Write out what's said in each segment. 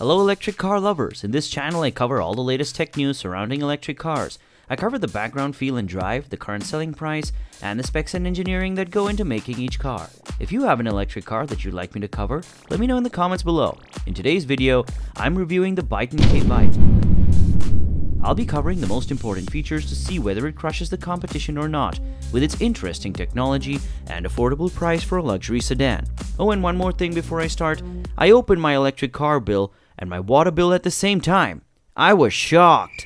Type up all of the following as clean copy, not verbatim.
Hello electric car lovers, in this channel I cover all the latest tech news surrounding electric cars. I cover the background, feel and drive, the current selling price, and the specs and engineering that go into making each car. If you have an electric car that you'd like me to cover, let me know in the comments below. In today's video, I'm reviewing the Byton K-Byte. I'll be covering the most important features to see whether it crushes the competition or not, with its interesting technology and affordable price for a luxury sedan. Oh, and one more thing before I start, I opened my electric car bill and my water bill at the same time. I was shocked.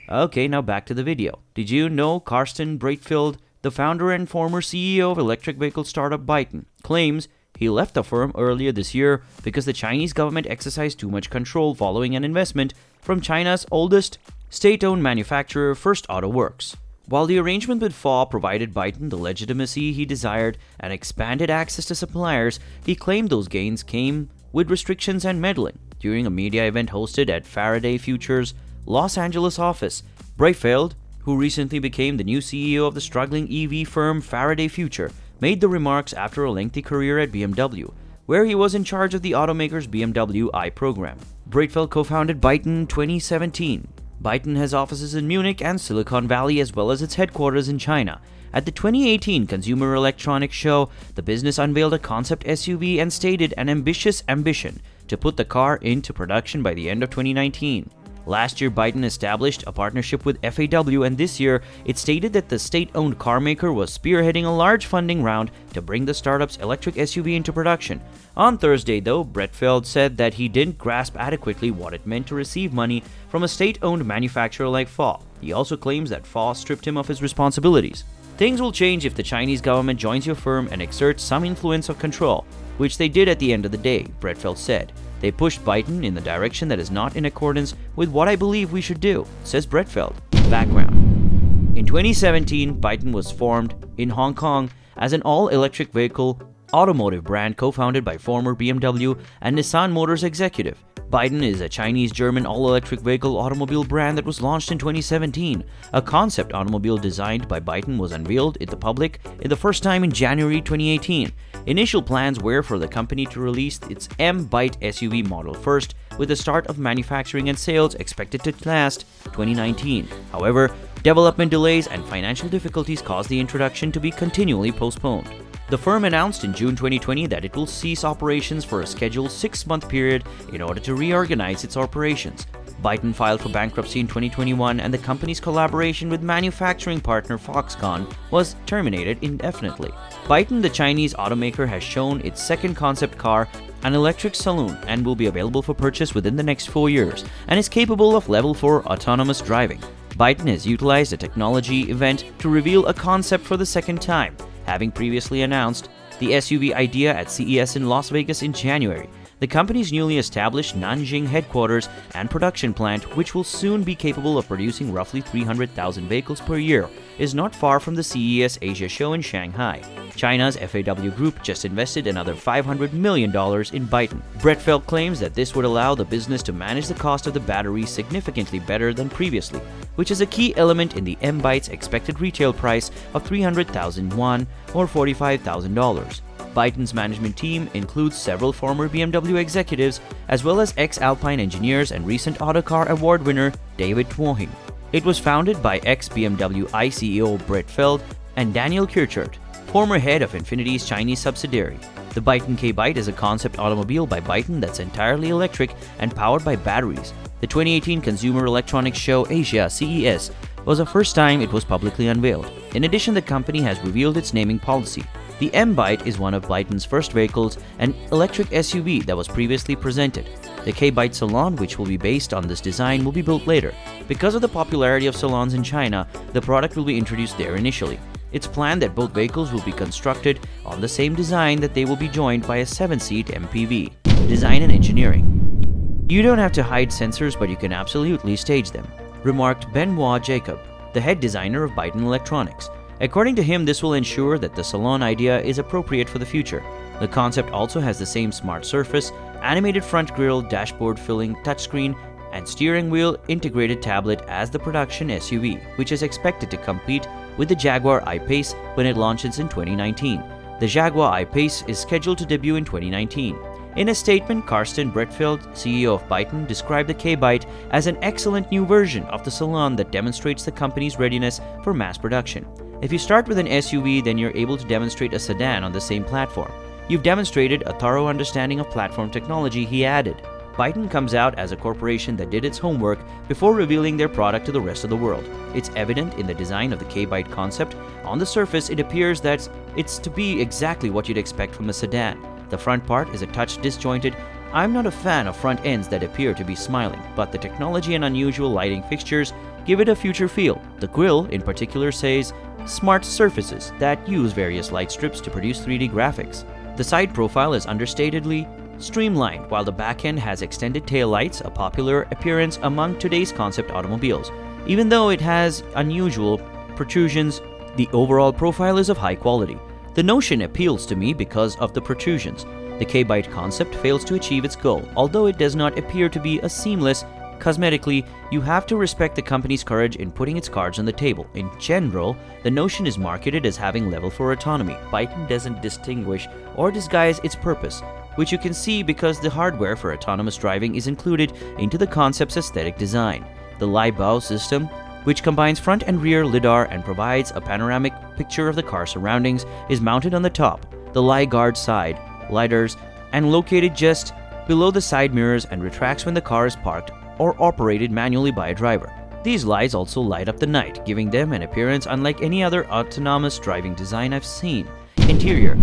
Okay, now back to the video. Did you know Karsten Breitfeld, the founder and former CEO of electric vehicle startup Byton, claims he left the firm earlier this year because the Chinese government exercised too much control following an investment from China's oldest state-owned manufacturer, First Auto Works. While the arrangement with FAW provided Byton the legitimacy he desired and expanded access to suppliers, he claimed those gains came with restrictions and meddling. During a media event hosted at Faraday Future's Los Angeles office, Breitfeld, who recently became the new CEO of the struggling EV firm Faraday Future, made the remarks after a lengthy career at BMW, where he was in charge of the automaker's BMW i program. Breitfeld co-founded Byton in 2017. Byton has offices in Munich and Silicon Valley as well as its headquarters in China. At the 2018 Consumer Electronics Show, the business unveiled a concept SUV and stated an ambitious ambition to put the car into production by the end of 2019. Last year, Byton established a partnership with FAW, and this year, it stated that the state-owned car maker was spearheading a large funding round to bring the startup's electric SUV into production. On Thursday, though, Breitfeld said that he didn't grasp adequately what it meant to receive money from a state-owned manufacturer like FAW. He also claims that FAW stripped him of his responsibilities. Things will change if the Chinese government joins your firm and exerts some influence or control, which they did at the end of the day, Breitfeld said. They pushed Byton in the direction that is not in accordance with what I believe we should do, says Breitfeld. Background. In 2017, Byton was formed in Hong Kong as an all-electric vehicle automotive brand co-founded by former BMW and Nissan Motors executive. Byton is a Chinese-German all-electric vehicle automobile brand that was launched in 2017. A concept automobile designed by Byton was unveiled in the public the first time in January 2018. Initial plans were for the company to release its M-Byte SUV model first, with the start of manufacturing and sales expected to last 2019. However, development delays and financial difficulties caused the introduction to be continually postponed. The firm announced in June 2020 that it will cease operations for a scheduled 6-month period in order to reorganize its operations. Byton filed for bankruptcy in 2021, and the company's collaboration with manufacturing partner Foxconn was terminated indefinitely. Byton, the Chinese automaker, has shown its second concept car, an electric saloon, and will be available for purchase within the next 4 years, and is capable of level 4 autonomous driving. Byton has utilized a technology event to reveal a concept for the second time, having previously announced the SUV idea at CES in Las Vegas in January. The company's newly established Nanjing headquarters and production plant, which will soon be capable of producing roughly 300,000 vehicles per year, is not far from the CES Asia show in Shanghai. China's FAW Group just invested another $500 million in Byton. Breitfeld claims that this would allow the business to manage the cost of the batteries significantly better than previously, which is a key element in the M-Byte's expected retail price of 300,000 yuan or $45,000. Byton's management team includes several former BMW executives as well as ex-Alpine engineers and recent Autocar Award winner David Twohy. It was founded by ex-BMW CEO Breitfeld and Daniel Kirchert, former head of Infinity's Chinese subsidiary. The Byton K-Byte is a concept automobile by Byton that's entirely electric and powered by batteries. The 2018 Consumer Electronics Show Asia (CES) was the first time it was publicly unveiled. In addition, the company has revealed its naming policy. The M-Byte is one of Byton's first vehicles, an electric SUV that was previously presented. The K-Byte Salon, which will be based on this design, will be built later. Because of the popularity of salons in China, the product will be introduced there initially. It's planned that both vehicles will be constructed on the same design, that they will be joined by a 7-seat MPV. Design and engineering. You don't have to hide sensors, but you can absolutely stage them, remarked Benoit Jacob, the head designer of Byton Electronics. According to him, this will ensure that the salon idea is appropriate for the future. The concept also has the same smart surface, animated front grille, dashboard filling, touchscreen, and steering wheel integrated tablet as the production SUV, which is expected to compete with the Jaguar I-Pace when it launches in 2019. The Jaguar I-Pace is scheduled to debut in 2019. In a statement, Karsten Bredfeld, CEO of Byton, described the K-Byte as an excellent new version of the sedan that demonstrates the company's readiness for mass production. If you start with an SUV, then you're able to demonstrate a sedan on the same platform. You've demonstrated a thorough understanding of platform technology, he added. Byton comes out as a corporation that did its homework before revealing their product to the rest of the world. It's evident in the design of the K-Byte concept. On the surface, it appears that it's to be exactly what you'd expect from a sedan. The front part is a touch disjointed. I'm not a fan of front ends that appear to be smiling, but the technology and unusual lighting fixtures give it a future feel. The grille, in particular, says smart surfaces that use various light strips to produce 3D graphics. The side profile is understatedly streamlined, while the back end has extended taillights, a popular appearance among today's concept automobiles. Even though it has unusual protrusions, the overall profile is of high quality. The notion appeals to me because of the protrusions. The K-Byte concept fails to achieve its goal, although it does not appear to be a seamless. Cosmetically, you have to respect the company's courage in putting its cards on the table. In general, the notion is marketed as having level 4 autonomy. Byton doesn't distinguish or disguise its purpose, which you can see because the hardware for autonomous driving is included into the concept's aesthetic design. The Leibau system, which combines front and rear lidar and provides a panoramic picture of the car's surroundings, is mounted on the top, the Leigard side lidars, and located just below the side mirrors and retracts when the car is parked or operated manually by a driver. These lights also light up the night, giving them an appearance unlike any other autonomous driving design I've seen. Interior.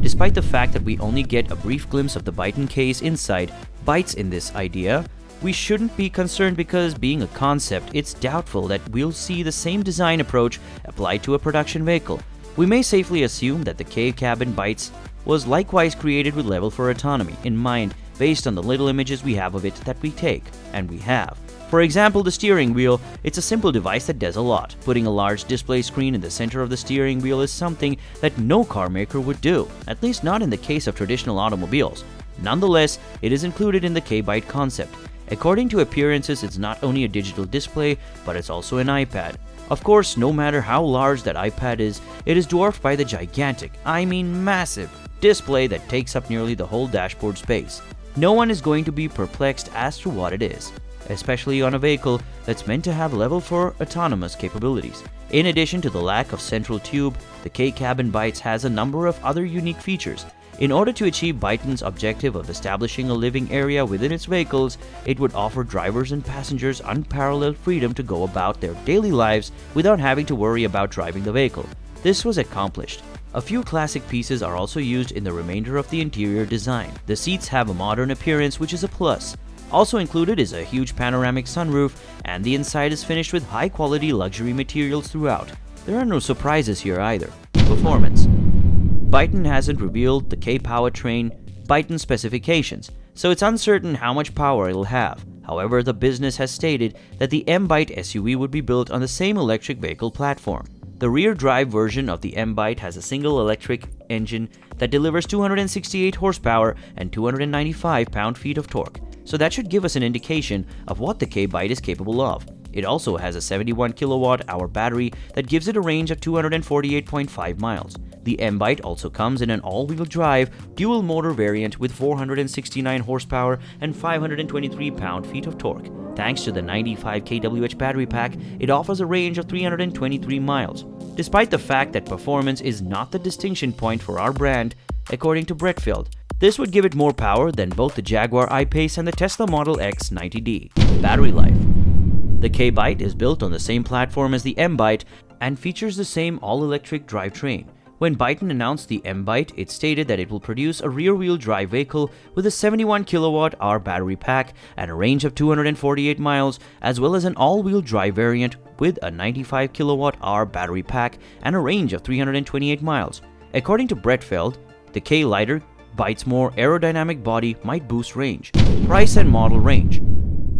Despite the fact that we only get a brief glimpse of the Byton K's inside bites in this idea, we shouldn't be concerned because, being a concept, it's doubtful that we'll see the same design approach applied to a production vehicle. We may safely assume that the K-Cabin Bytes was likewise created with level 4 autonomy in mind, based on the little images we have of it that we take, and we have. For example, the steering wheel, it's a simple device that does a lot. Putting a large display screen in the center of the steering wheel is something that no car maker would do, at least not in the case of traditional automobiles. Nonetheless, it is included in the K-Byte concept. According to appearances, it's not only a digital display, but it's also an iPad. Of course, no matter how large that iPad is, it is dwarfed by the gigantic, I mean massive, display that takes up nearly the whole dashboard space. No one is going to be perplexed as to what it is, especially on a vehicle that's meant to have level 4 autonomous capabilities. In addition to the lack of central tube, the K-Cabin Bytes has a number of other unique features. In order to achieve Byton's objective of establishing a living area within its vehicles, it would offer drivers and passengers unparalleled freedom to go about their daily lives without having to worry about driving the vehicle. This was accomplished. A few classic pieces are also used in the remainder of the interior design. The seats have a modern appearance, which is a plus. Also included is a huge panoramic sunroof, and the inside is finished with high-quality luxury materials throughout. There are no surprises here either. Performance. Byton hasn't revealed the K-Powertrain Byton specifications, so it's uncertain how much power it'll have. However, the business has stated that the M-Byte SUV would be built on the same electric vehicle platform. The rear-drive version of the M-Byte has a single electric engine that delivers 268 horsepower and 295 pound-feet of torque, so that should give us an indication of what the K-Byte is capable of. It also has a 71 kilowatt-hour battery that gives it a range of 248.5 miles. The M-Byte also comes in an all-wheel drive, dual-motor variant with 469 horsepower and 523 pound-feet of torque. Thanks to the 95 kWh battery pack, it offers a range of 323 miles. Despite the fact that performance is not the distinction point for our brand, according to Bredfeld, this would give it more power than both the Jaguar I-Pace and the Tesla Model X 90D. Battery life. The K-Byte is built on the same platform as the M-Byte and features the same all-electric drivetrain. When Byton announced the M-Byte, it stated that it will produce a rear-wheel drive vehicle with a 71 kilowatt-hour battery pack and a range of 248 miles, as well as an all-wheel drive variant with a 95 kilowatt-hour battery pack and a range of 328 miles. According to Bredfeld, the K-Lighter Byte's more aerodynamic body might boost range. Price and model range.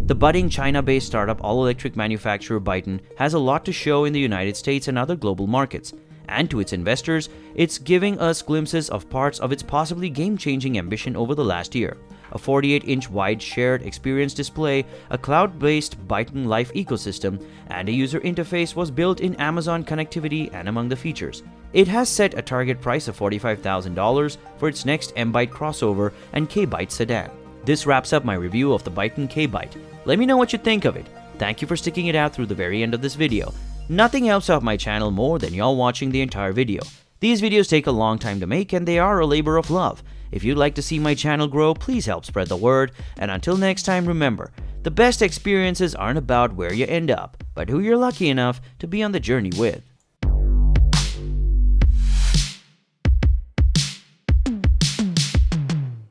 The budding China-based startup all-electric manufacturer Byton has a lot to show in the United States and other global markets. And to its investors, it's giving us glimpses of parts of its possibly game-changing ambition over the last year. A 48-inch wide shared experience display, a cloud-based Byton Life ecosystem, and a user interface was built in Amazon connectivity and among the features. It has set a target price of $45,000 for its next M-Byte crossover and K-Byte sedan. This wraps up my review of the Byton K-Byte. Let me know what you think of it. Thank you for sticking it out through the very end of this video. Nothing helps out my channel more than y'all watching the entire video. These videos take a long time to make and they are a labor of love. If you'd like to see my channel grow, please help spread the word. And until next time, remember, the best experiences aren't about where you end up, but who you're lucky enough to be on the journey with.